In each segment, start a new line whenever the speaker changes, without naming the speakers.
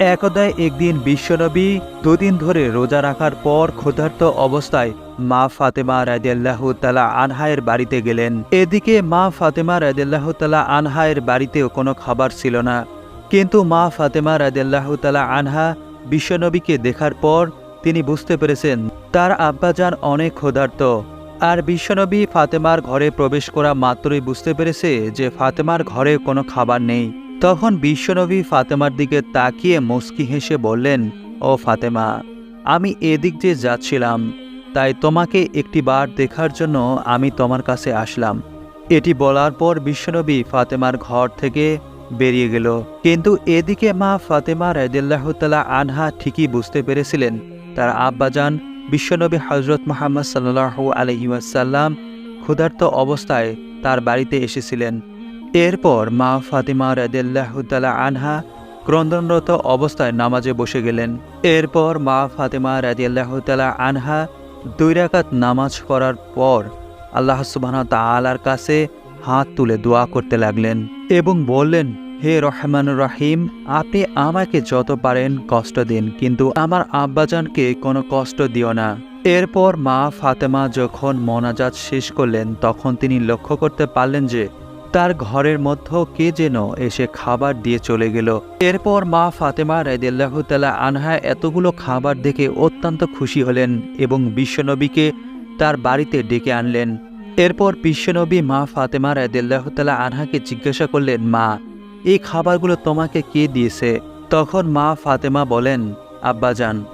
একদা একদিন বিশ্বনবী দুদিন ধরে রোজা রাখার পর ক্ষুধার্ত অবস্থায় মা ফাতেমা রাদিয়াল্লাহু তাআলা আনহায়ের বাড়িতে গেলেন। এদিকে মা ফাতেমা রাদিয়াল্লাহু তাআলা আনহায়ের বাড়িতেও কোনো খাবার ছিল না। কিন্তু মা ফাতেমা রাদিয়াল্লাহু তাআলা আনহা বিশ্বনবীকে দেখার পর তিনি বুঝতে পেরেছেন তার আব্বাজান অনেক ক্ষুধার্ত। আর বিশ্বনবী ফাতেমার ঘরে প্রবেশ করা মাত্রই বুঝতে পেরেছে যে ফাতেমার ঘরে কোনো খাবার নেই। তখন বিশ্বনবী ফাতেমার দিকে তাকিয়ে মুচকি হেসে বললেন, ও ফাতেমা, আমি এদিক দিয়ে যাচ্ছিলাম, তাই তোমাকে একটি বার দেখার জন্য আমি তোমার কাছে আসলাম। এটি বলার পর বিশ্বনবী ফাতেমার ঘর থেকে বেরিয়ে গেল। কিন্তু এদিকে মা ফাতেমা রাদিয়াল্লাহু তাআলা আনহা ঠিকই বুঝতে পেরেছিলেন তার আব্বাজান বিশ্বনবী হযরত মুহাম্মদ সাল্লাল্লাহু আলাইহি ওয়াসাল্লাম ক্ষুধার্ত অবস্থায় তার বাড়িতে এসেছিলেন। এরপর মা ফাতেমা রাদিয়াল্লাহু তাআলা আনহা ক্রন্দনরত অবস্থায় নামাজে বসে গেলেন। এরপর মা ফাতেমা রাদিয়াল্লাহু তাআলা আনহা 2 রাকাত নামাজ পড়ার পর আল্লাহ সুবহানাহু ওয়া তাআলার কাছে হাত তুলে দোয়া করতে লাগলেন এবং বললেন, হে রহমানুর রহিম, আপনি আমাকে যত পারেন কষ্ট দিন, কিন্তু আমার আব্বাজানকে কোনো কষ্ট দিও না। এরপর মা ফাতেমা যখন মোনাজাত শেষ করলেন তখন তিনি লক্ষ্য করতে পারলেন যে তার ঘরের মধ্যে কে যেন এসে খাবার দিয়ে চলে গেল। এরপর মা ফাতেমা রাদিয়াল্লাহু তাআলা আনহা এতগুলো খাবার দেখে অত্যন্ত খুশি হলেন এবং বিশ্বনবীকে তার বাড়িতে ডেকে আনলেন। এরপর বিশ্বনবী মা ফাতেমা রাদিয়াল্লাহু তাআলা আনহাকে জিজ্ঞাসা করলেন, মা, এই খাবারগুলো তোমাকে কে দিয়েছে? তখন মা ফাতেমা বলেন, আব্বাজান,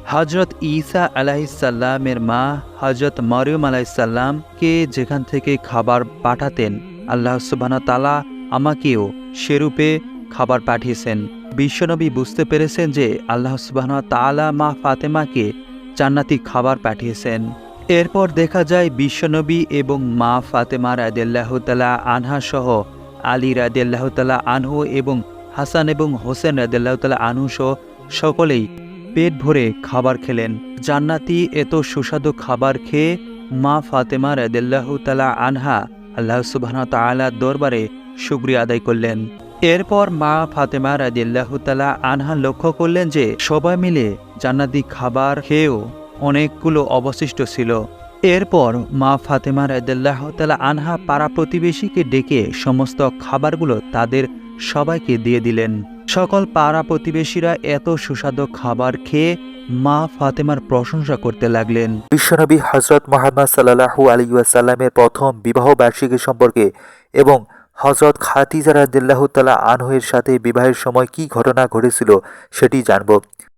হযরত ঈসা আলাইহিসসালামের মা হযরত মরিয়ম আলাইহিসসালামকে যেখান থেকে খাবার পাঠাতেন আল্লাহ সুবহানাহু ওয়া তাআলা আমাকেও সেরূপে খাবার পাঠিয়েছেন। বিশ্বনবী বুঝতে পেরেছেন যে আল্লাহ সুবহানাহু ওয়া তাআলা মা ফাতেমাকে জান্নাতি খাবার পাঠিয়েছেন। এরপর দেখা যায় বিশ্বনবী এবং মা ফাতেমা রাদিয়াল্লাহু তাআলা আনহা সহ আলী রাদিয়াল্লাহু তাআলা আনহু এবং হাসান এবং হোসেন রাদিয়াল্লাহু তাআলা আনহু সহ সকলেই পেট ভরে খাবার খেলেন। জান্নাতি এত সুস্বাদু খাবার খেয়ে মা ফাতেমা রাদিয়াল্লাহু তাআলা আনহা আল্লাহ সুবহানাহু ওয়া তাআলার দরবারে শুকরিয়া আদায় করলেন। এরপর মা ফাতেমা রাদিয়াল্লাহু তাআলা আনহা লক্ষ্য করলেন যে সবাই মিলে জান্নাতি খাবার খেয়েও অনেকগুলো অবশিষ্ট ছিল। এরপর মা ফাতেমা রাদিয়াল্লাহু তাআলা আনহা পাড়া প্রতিবেশীকে ডেকে সমস্ত খাবারগুলো তাদের সবাইকে দিয়ে দিলেন। সকল পাড়া প্রতিবেশীরা এত সুস্বাদু খাবার খেয়ে মা ফাতেমার প্রশংসা করতে লাগলেন।
বিশ্বনবী হযরত মুহাম্মদ সাল্লাল্লাহু আলাইহি ওয়াসাল্লামের প্রথম বিবাহ বার্ষিকী সম্পর্কে এবং হযরত খাদিজা রাদিয়াল্লাহু তাআলা আনহা-এর সাথে বিবাহের সময় কী ঘটনা ঘটেছিল সেটি জানব।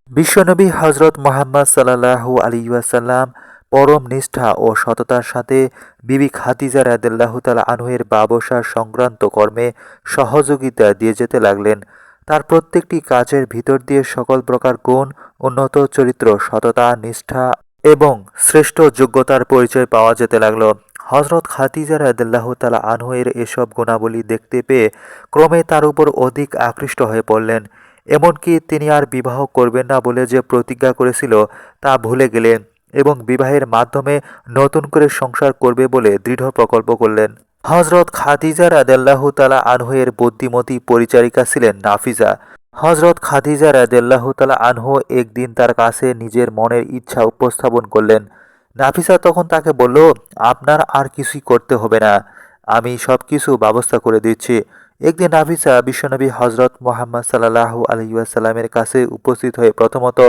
বিশ্বনবী হযরত মুহাম্মদ সাল্লাল্লাহু আলাইহি ওয়াসাল্লাম পরম নিষ্ঠা ও সততার সাথে বিবি খাদিজা রাদিয়াল্লাহু তাআলা আনহা-এর ব্যবসা সংক্রান্ত কর্মে সহযোগিতা দিয়ে যেতে লাগলেন। তার প্রত্যেকটি কাজের ভিতর দিয়ে সকল প্রকার গুণ, উন্নত চরিত্র, সততা, নিষ্ঠা এবং শ্রেষ্ঠ যোগ্যতার পরিচয় পাওয়া যেতে লাগল। হযরত খাদিজা রাদিয়াল্লাহু তাআলা আনহা-এর এসব গুণাবলী দেখতে পেয়ে ক্রমে তার উপর অধিক আকৃষ্ট হয়ে পড়লেন। এমনকি তিনি আর বিবাহ করবেন না বলে যে প্রতিজ্ঞা করেছিল তা ভুলে গেলেন এবং বিবাহের মাধ্যমে নতুন করে সংসার করবে বলে দৃঢ় প্রকল্প করলেন। হযরত খাদিজা রাদিয়াল্লাহু তাআলা আনহা-এর বুদ্ধিমতী পরিচারিকা ছিলেন নাফিসা। হযরত খাদিজা রাদিয়াল্লাহু তাআলা আনহা একদিন তার কাছে নিজের মনের ইচ্ছা উপস্থাপন করলেন। নাফিসা তখন তাকে বলল, আপনার আর কিছুই করতে হবে না, আমি সব কিছু ব্যবস্থা করে দিচ্ছি। একদিন নাফিসা বিশ্বনবী হযরত মুহাম্মদ সাল্লাল্লাহু আলাইহি ওয়াসাল্লামের কাছে উপস্থিত হয়ে প্রথমত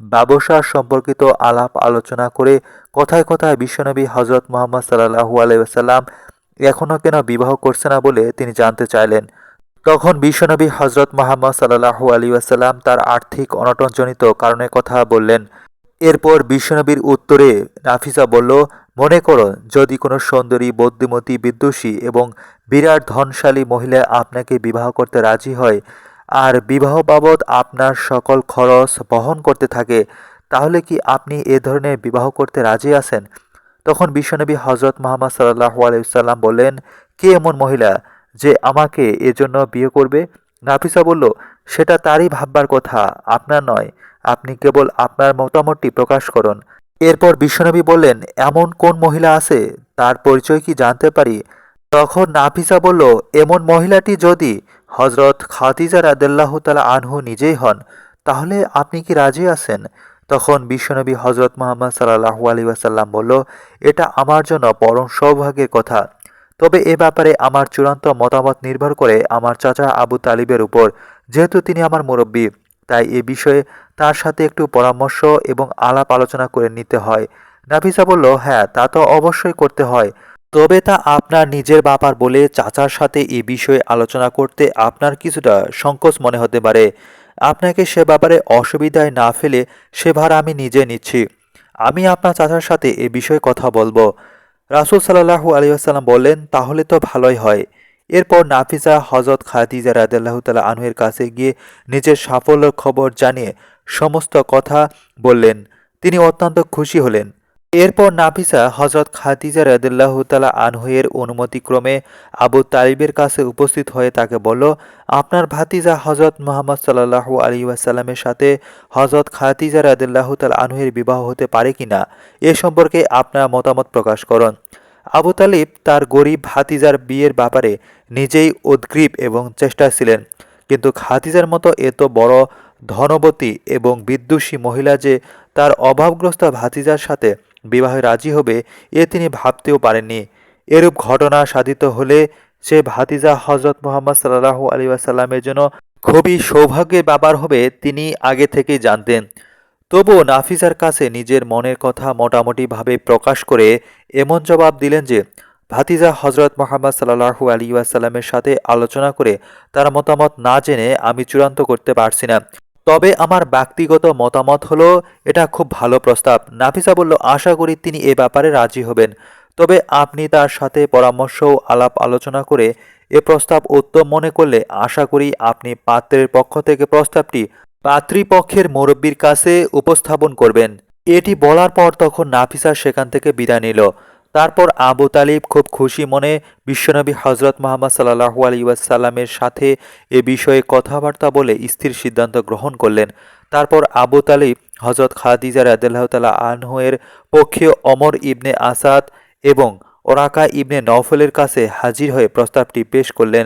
ব্যবসা সম্পর্কিত আলাপ আলোচনা করে কথায় কথায় বিশ্বনবী হযরত মুহাম্মদ সাল্লাল্লাহু আলাইহি ওয়াসাল্লাম এখনও কেন বিবাহ করছে না বলে তিনি জানতে চাইলেন। তখন বিশ্বনবী হযরত মুহাম্মদ সাল্লাল্লাহু আলাইহি ওয়াসাল্লাম তার আর্থিক অনটনজনিত কারণের কথা বললেন। এরপর বিশ্বনবীর উত্তরে নাফিসা বলল, মনে করো যদি কোনো সুন্দরী, বুদ্ধিমতী, বিদুষী এবং বিরাট ধনশালী মহিলা আপনাকে বিবাহ করতে রাজি হয় আর বিবাহ বাবদ আপনার সকল খরচ বহন করতে থাকে, তাহলে কি আপনি এ ধরনের বিবাহ করতে রাজি আছেন? তখন বিশ্বনবী হযরত মুহাম্মদ সাল্লাল্লাহু আলাইহি ওয়াসাল্লাম বললেন, কে এমন মহিলা যে আমাকে এজন্য বিয়ে করবে? নাফিসা বলল, সেটা তারই ভাববার কথা, আপনার নয়। আপনি কেবল আপনার মতামতটি প্রকাশ করুন। এরপর বিশ্বনবী বললেন, এমন কোন মহিলা আছে, তার পরিচয় কি জানতে পারি? তখন নাফিসা বলল, এমন মহিলাটি যদি হযরত খাদিজা রাদিয়াল্লাহু তাআলা আনহা নিজেই হন, তাহলে আপনি কি রাজি আছেন? তখন বিশ্বনবী হজরত মুহাম্মদ সাল্লাল্লাহু আলাইহি ওয়াসাল্লাম বলল, এটা আমার জন্য পরম সৌভাগ্যের কথা। তবে এ ব্যাপারে আমার চূড়ান্ত মতামত নির্ভর করে আমার চাচা আবু তালিবের উপর। যেহেতু তিনি আমার মুরব্বী, তাই এ বিষয়ে তার সাথে একটু পরামর্শ এবং আলাপ আলোচনা করে নিতে হয়। নাফিসা বলল, হ্যাঁ, তা তো অবশ্যই করতে হয়। তবে তা আপনার নিজের ব্যাপার বলে চাচার সাথে এ বিষয়ে আলোচনা করতে আপনার কিছুটা সংকোচ মনে হতে পারে। আপনাকে সে ব্যাপারে অসুবিধায় না ফেলে সে ভার আমি নিজে নিচ্ছি। আমি আপনার চাচার সাথে এ বিষয়ে কথা বলবো। রাসূল সাল্লাল্লাহু আলাইহি ওয়াসাল্লাম বললেন, তাহলে তো ভালোই হয়। এরপর নাফিসা হযরত খাদিজা রাদিয়াল্লাহু তাআলা আনহুর কাছে গিয়ে নিজের সাফল্যের খবর জানিয়ে সমস্ত কথা বললেন। তিনি অত্যন্ত খুশি হলেন। এরপর নাফিসা হযরত খাদিজা রাদিয়াল্লাহু তাআলা আনহুর অনুমতিক্রমে আবু তালিবের কাছে উপস্থিত হয়ে তাকে বলল, আপনার ভাতিজা হযরত মুহাম্মদ সাল্লাল্লাহু আলাইহি ওয়াসাল্লামের সাথে হযরত খাদিজা রাদিয়াল্লাহু তাআলা আনহুর বিবাহ হতে পারে কিনা এ সম্পর্কে আপনার মতামত প্রকাশ করুন। আবু তালিব তার গরিব ভাতিজার বিয়ের ব্যাপারে নিজেই উদগ্রীব এবং চেষ্টা ছিলেন, কিন্তু খাদিজার মতো এত বড় ধনবতী এবং বিদ্যুষী মহিলা যে তার অভাবগ্রস্ত ভাতিজার সাথে বিবাহে রাজি হবে এ তিনি ভাবতেও পারেননি। এরূপ ঘটনা সাধিত হলে সে ভাতিজা হজরত মুহাম্মদ সাল্লাল্লাহু আলাইহি ওয়াসাল্লামের জন্য খুবই সৌভাগ্যের ব্যাপার হবে তিনি আগে থেকেই জানতেন। তবুও নাফিসার কাছে নিজের মনের কথা মোটামুটিভাবে প্রকাশ করে এমন জবাব দিলেন যে ভাতিজা হজরত মুহাম্মদ সাল্লাল্লাহু আলাইহি ওয়াসাল্লামের সাথে আলোচনা করে তার মতামত না জেনে আমি চূড়ান্ত করতে পারছি না। তবে আমার ব্যক্তিগত মতামত হলো এটা খুব ভালো প্রস্তাব। নাফিসা বলল, আশা করি তিনি এ ব্যাপারে রাজি হবেন। তবে আপনি তার সাথে পরামর্শ ও আলাপ আলোচনা করে এ প্রস্তাব উত্তম মনে করলে আশা করি আপনি পাত্রের পক্ষ থেকে প্রস্তাবটি পাত্রীপক্ষের মুরব্বীর কাছে উপস্থাপন করবেন। এটি বলার পর তখন নাফিসা সেখান থেকে বিদায় নিল। তারপর আবু তালিব খুব খুশি মনে বিশ্বনবী হজরত মুহাম্মদ সাল্লাল্লাহু আলাইহি ওয়াসাল্লামের সাথে এ বিষয়ে কথাবার্তা বলে স্থির সিদ্ধান্ত গ্রহণ করলেন। তারপর আবু তালিব হজরত খাদিজা রাদিয়াল্লাহু তাআলা আনহুয়ের পক্ষে ওমর ইবনে আসাদ এবং ওরাকা ইবনে নওফলের কাছে হাজির হয়ে প্রস্তাবটি পেশ করলেন।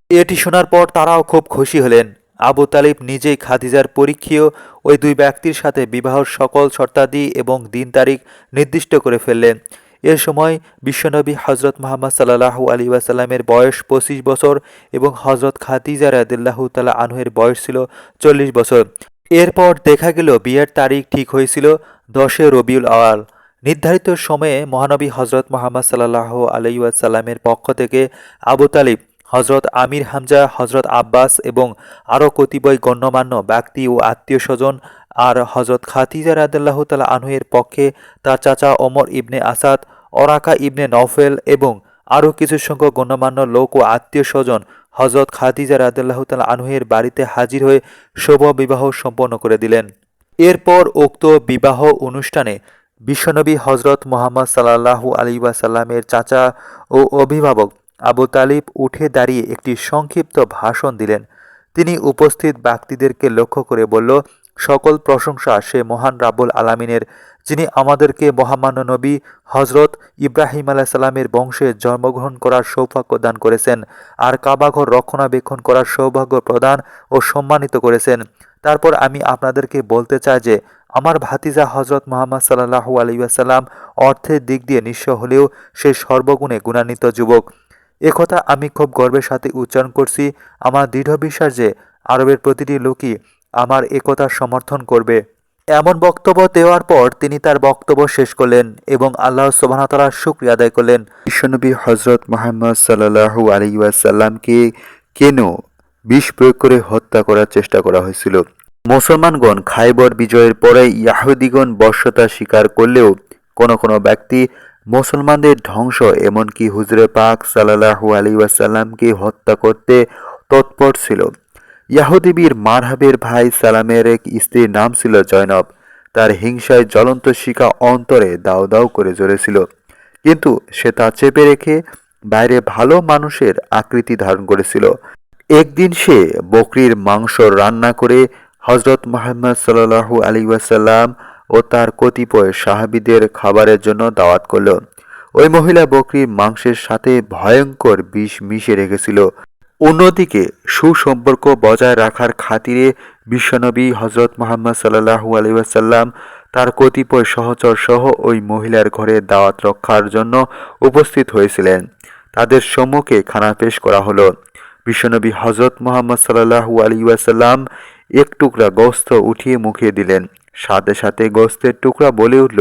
এটি শোনার পর তারাও খুব খুশি হলেন। আবু তালিব নিজেই খাদিজার পরীক্ষীয় ওই দুই ব্যক্তির সাথে বিবাহর সকল শর্তাদি এবং দিন তারিখ নির্দিষ্ট করে ফেললেন। এ সময় বিশ্বনবী হজরত মুহাম্মদ সাল্লাল্লাহু আলাইহি ওয়াসাল্লামের বয়স 25 বছর এবং হজরত খাদিজা রাদিয়াল্লাহু তাআলা আনহুর বয়স ছিল 40 বছর। এরপর দেখা গেল বিয়ের তারিখ ঠিক হয়েছিল 10 রবিউল আওয়াল। নির্ধারিত সময়ে মহানবী হজরত মুহাম্মদ সাল্লাল্লাহু আলাইহি ওয়াসাল্লামের পক্ষ থেকে আবু তালিব, হজরত আমির হামজা, হজরত আব্বাস এবং আরও কতিপয় গণ্যমান্য ব্যক্তি ও আত্মীয় স্বজন আর হজরত খাদিজা রাদিয়াল্লাহু তাআলা আনহুর পক্ষে তার চাচা ওমর ইবনে আসাদ, ওরাকা ইবনে নওফেল এবং আরও কিছু সংখ্যক গণ্যমান্য লোক ও আত্মীয় স্বজন হজরত খাদিজা রাদিয়াল্লাহু তাআলা আনহুর বাড়িতে হাজির হয়ে শুভ বিবাহ সম্পন্ন করে দিলেন। এরপর উক্ত বিবাহ অনুষ্ঠানে বিশ্বনবী হজরত মুহাম্মদ সাল্লাল্লাহু আলাইহি ওয়াসাল্লামের চাচা ও অভিভাবক আবু তালিব উঠে দাঁড়িয়ে একটি সংক্ষিপ্ত ভাষণ দিলেন। তিনি উপস্থিত ব্যক্তিদেরকে লক্ষ্য করে বলল, সকল প্রশংসা সে মহান রাব্বুল আলামিনের, যিনি আমাদেরকে মহামান্য নবী হজরত ইব্রাহিম আলাইহিস সালামের বংশে জন্মগ্রহণ করার সৌভাগ্য দান করেছেন আর কাবাঘর রক্ষণাবেক্ষণ করার সৌভাগ্য প্রদান ও সম্মানিত করেছেন। তারপর আমি আপনাদেরকে বলতে চাই যে আমার ভাতিজা হজরত মুহাম্মদ সাল্লাল্লাহু আলাইহি ওয়াসাল্লাম অর্থের দিক দিয়ে নিঃস্ব হলেও সে সর্বগুণে গুণান্বিত যুবক। একথা আমি খুব গর্বের সাথে উচ্চারণ করছি। আমার দৃঢ় বিশ্বাস যে আরবের প্রতিটি লোকই আমার একথা সমর্থন করবে। এমন বক্তব্য দেওয়ার পর তিনি তার বক্তব্য শেষ করলেন এবং আল্লাহ সুবহানাহু ওয়া তাআলার শুকরিয়া আদায় করলেন। বিশ্বনবী হযরত মুহাম্মদ সাল্লাল্লাহু আলাইহি ওয়াসাল্লামকে কেন বিষ প্রয়োগ করে হত্যা করার চেষ্টা করা হয়েছিল? মুসলমানগণ খাইবর বিজয়ের পরে ইয়াহুদিগণ বশ্যতা স্বীকার করলেও কোনো ব্যক্তি মুসলমানদের ধ্বংস এমনকি হুজুরে পাক সাল্লাল্লাহু আলাইহি ওয়াসাল্লামকে হত্যা করতে তৎপর ছিল। ইয়াহুদি বীর মারহাবের ভাই সালামের এক স্ত্রীর নাম ছিল জয়নব। তার হিংসায় জ্বলন্ত শিখা অন্তরে দাউ দাউ করে জ্বলেছিল, কিন্তু সে তা চেপে রেখে বাইরে ভালো মানুষের আকৃতি ধারণ করেছিল। একদিন সে বকরির মাংস রান্না করে হজরত মুহাম্মদ সাল্লাল্লাহু আলাইহি ওয়াসাল্লাম ও তার কতিপয় সাহাবীদের খাবারের জন্য দাওয়াত করল। ওই মহিলা বকরির মাংসের সাথে ভয়ঙ্কর বিষ মিশিয়ে রেখেছিল। অন্যদিকে সুসম্পর্ক বজায় রাখার খাতিরে বিশ্বনবী হজরত মুহাম্মদ সাল্লাল্লাহু আলাইহি ওয়াসাল্লাম তার কতিপয় সহচর সহ ওই মহিলার ঘরে দাওয়াত রক্ষার জন্য উপস্থিত হয়েছিলেন। তাদের সম্মুখে খানা পেশ করা হলো। বিশ্বনবী হজরত মুহাম্মদ সাল্লাল্লাহু আলাইহি ওয়াসাল্লাম এক টুকরা গোশত উঠিয়ে মুখে দিলেন। সাথে সাথে গোশতের টুকরা বলে উঠল,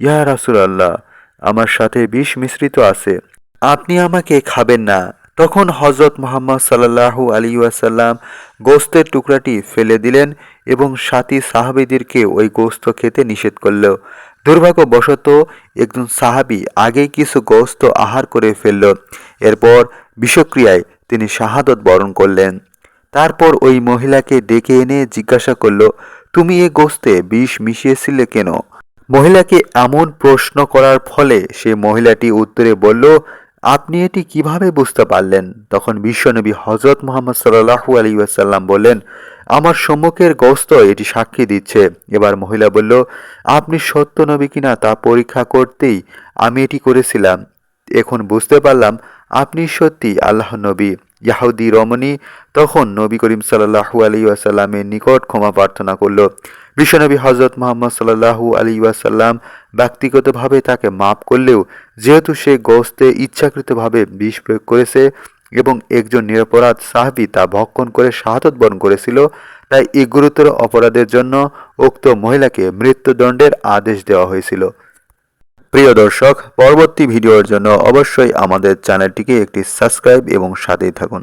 ইয়া রাসূলুল্লাহ, আমার সাথে বিষ মিশ্রিত আছে, আপনি আমাকে খাবেন না। তখন হজরত মুহাম্মদ সাল্লাল্লাহু আলাইহি ওয়াসাল্লাম গোশতের টুকরাটি ফেলে দিলেন এবং সাথী সাহাবীদেরকে ওই গোশত খেতে নিষেধ করল। দুর্ভাগ্যবশত একজন সাহাবী আগেই কিছু গোশত আহার করে ফেলল। এরপর বিষক্রিয়ায় তিনি শাহাদত বরণ করলেন। তারপর ওই মহিলাকে ডেকে এনে জিজ্ঞাসা করল, তুমি এ গোশতে বিষ মিশিয়েছিলে কেন? মহিলাকে এমন প্রশ্ন করার ফলে সে মহিলাটি উত্তরে বলল, আপনি এটি কিভাবে বুঝতে পারলেন? তখন বিশ্বনবী হযরত মুহাম্মদ সাল্লাল্লাহু আলাইহি ওয়াসাল্লাম বললেন, আমার সম্মুখের গোশত এটি সাক্ষী দিচ্ছে। এবার মহিলা বলল, আপনি সত্য নবী কিনা তা পরীক্ষা করতেই আমি এটি করেছিলাম। এখন বুঝতে পারলাম আপনি সত্যি আল্লাহর নবী। ইয়াহুদী রমণী তখন নবী করিম সাল্লাল্লাহু আলাইহি ওয়াসাল্লামের নিকট ক্ষমা প্রার্থনা করল। বিশ্বনবী হযরত মুহাম্মদ সাল্লাল্লাহু আলাইহি ওয়াসাল্লাম ব্যক্তিগতভাবে তাকে মাফ করলেও যেহেতু সে গোশতে ইচ্ছাকৃতভাবে বিষ প্রয়োগ করেছে এবং একজন নিরপরাধ সাহাবী তা ভক্ষণ করে শাহাদত বরণ করেছিল, তাই এই গুরুতর অপরাধের জন্য উক্ত মহিলাকে মৃত্যুদণ্ডের আদেশ দেওয়া হয়েছিল। প্রিয় দর্শক, পরবর্তী ভিডিওর জন্য অবশ্যই আমাদের চ্যানেলটিকে একটি সাবস্ক্রাইব এবং সাথেই থাকুন।